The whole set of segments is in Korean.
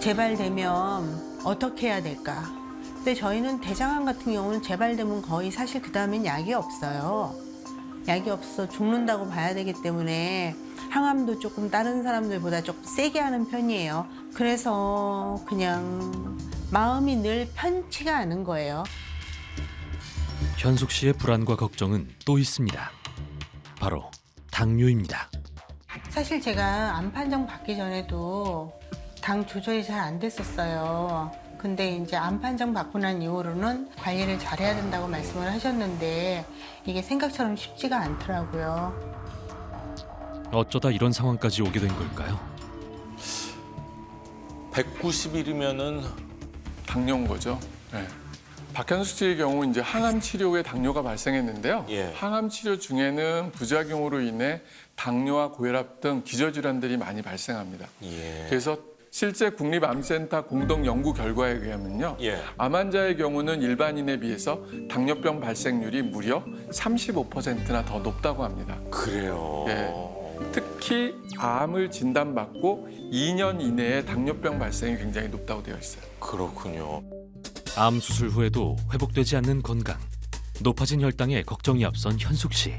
재발되면 어떻게 해야 될까? 근데 저희는 대장암 같은 경우는 재발되면 거의 사실 그 다음엔 약이 없어요. 약이 없어 죽는다고 봐야 되기 때문에 항암도 조금 다른 사람들보다 조금 세게 하는 편이에요. 그래서 그냥 마음이 늘 편치가 않은 거예요. 현숙 씨의 불안과 걱정은 또 있습니다. 바로 당뇨입니다. 사실 제가 암 판정 받기 전에도 당 조절이 잘 안 됐었어요. 근데 이제 암 판정 받고 난 이후로는 관리를 잘해야 된다고 말씀을 하셨는데 이게 생각처럼 쉽지가 않더라고요. 어쩌다 이런 상황까지 오게 된 걸까요? 190일이면은 당뇨인 거죠. 네. 박현숙 씨의 경우 이제 항암 치료 후에 당뇨가 발생했는데요. 예. 항암 치료 중에는 부작용으로 인해 당뇨와 고혈압 등 기저질환들이 많이 발생합니다. 예. 그래서 실제 국립암센터 공동 연구 결과에 의하면요. 예. 암 환자의 경우는 일반인에 비해서 당뇨병 발생률이 무려 35%나 더 높다고 합니다. 그래요. 예. 특히 암을 진단받고 2년 이내에 당뇨병 발생이 굉장히 높다고 되어 있어요. 그렇군요. 암 수술 후에도 회복되지 않는 건강, 높아진 혈당에 걱정이 앞선 현숙 씨.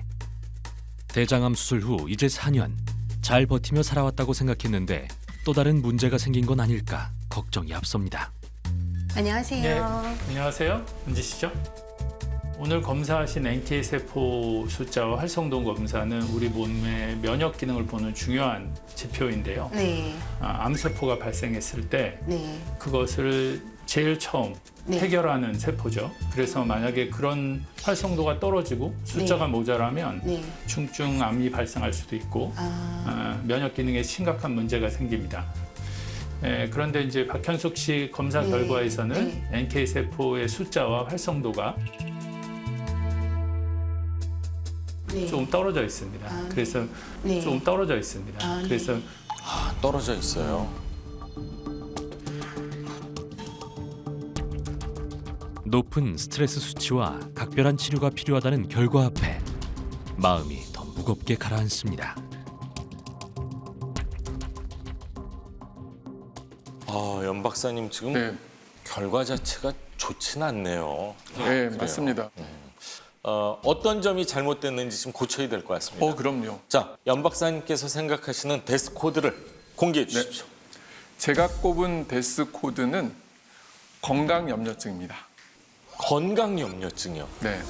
대장암 수술 후 이제 4년, 잘 버티며 살아왔다고 생각했는데 또 다른 문제가 생긴 건 아닐까 걱정이 앞섭니다. 안녕하세요. 네, 안녕하세요. 은지 씨죠? 오늘 검사하신 NK세포 숫자와 활성도 검사는 우리 몸의 면역 기능을 보는 중요한 지표인데요. 네, 암세포가 발생했을 때 네, 그것을 제일 처음 네. 해결하는 세포죠. 그래서 만약에 그런 활성도가 떨어지고 숫자가 네. 모자라면 네. 중증암이 발생할 수도 있고 면역 기능에 심각한 문제가 생깁니다. 그런데 이제 박현숙 씨 검사 네. 결과에서는 네. NK 세포의 숫자와 활성도가 네. 좀 떨어져 있습니다. 네. 그래서 네. 좀 떨어져 있습니다. 네. 그래서 떨어져 있어요. 높은 스트레스 수치와 각별한 치료가 필요하다는 결과 앞에 마음이 더 무겁게 가라앉습니다. 연 박사님 지금 네, 결과 자체가 좋진 않네요. 네, 그래요. 맞습니다. 어떤 점이 잘못됐는지 지금 고쳐야 될 것 같습니다. 그럼요. 자, 연 박사님께서 생각하시는 데스 코드를 공개해 주십시오. 제가 꼽은 데스 코드는 건강염려증입니다. 건강염려증이요. 네.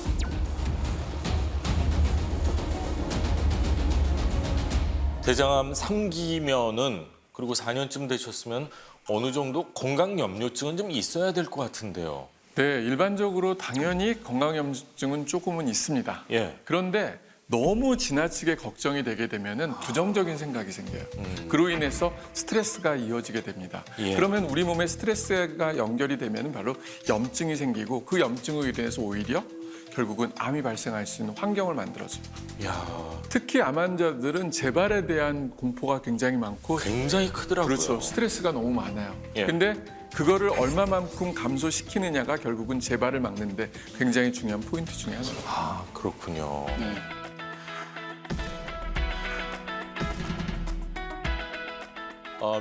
대장암 3기면은 그리고 4년쯤 되셨으면 어느 정도 건강염려증은 좀 있어야 될 것 같은데요. 네, 일반적으로 당연히 건강염려증은 조금은 있습니다. 예. 그런데 너무 지나치게 걱정이 되게 되면은 부정적인 생각이 생겨요. 그로 인해서 스트레스가 이어지게 됩니다. 예. 그러면 우리 몸에 스트레스가 연결이 되면 바로 염증이 생기고 그 염증으로 인해서 오히려 결국은 암이 발생할 수 있는 환경을 만들어줘요. 야, 특히 암 환자들은 재발에 대한 공포가 굉장히 많고 굉장히 크더라고요. 그렇죠. 스트레스가 너무 많아요. 예. 근데 그거를 얼마만큼 감소시키느냐가 결국은 재발을 막는데 굉장히 중요한 포인트 중에 하나입니다. 아, 그렇군요.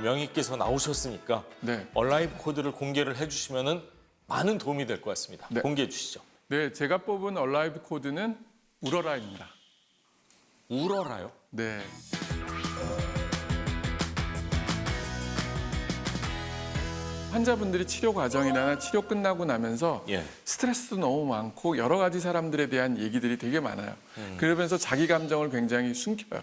명의께서 나오셨으니까 네. 온라인 코드를 공개를 해주시면은 많은 도움이 될 것 같습니다. 네. 공개해 주시죠. 네, 제가 뽑은 얼라이브 코드는 울어라입니다. 울어라요? 네. 환자분들이 치료 과정이나 치료 끝나고 나면서 예. 스트레스도 너무 많고 여러 가지 사람들에 대한 얘기들이 되게 많아요. 그러면서 자기 감정을 굉장히 숨겨요.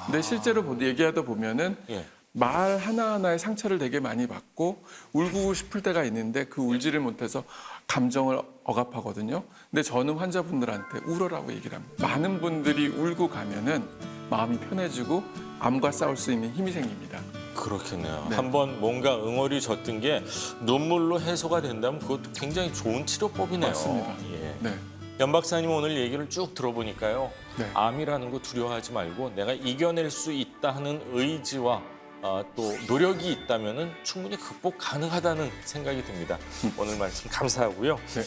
근데 실제로 얘기하다 보면은 예. 말 하나하나에 상처를 되게 많이 받고 울고 싶을 때가 있는데 그 울지를 못해서 감정을 억압하거든요. 근데 저는 환자분들한테 울어라고 얘기를 합니다. 많은 분들이 울고 가면은 마음이 편해지고 암과 싸울 수 있는 힘이 생깁니다. 그렇겠네요. 네. 한번 뭔가 응어리 졌던 게 눈물로 해소가 된다면 그것도 굉장히 좋은 치료법이네요. 맞습니다. 예. 네. 연 박사님 오늘 얘기를 쭉 들어보니까요. 네. 암이라는 거 두려워하지 말고 내가 이겨낼 수 있다 하는 의지와 또 노력이 있다면 충분히 극복 가능하다는 생각이 듭니다. 오늘 말씀 감사하고요. 네.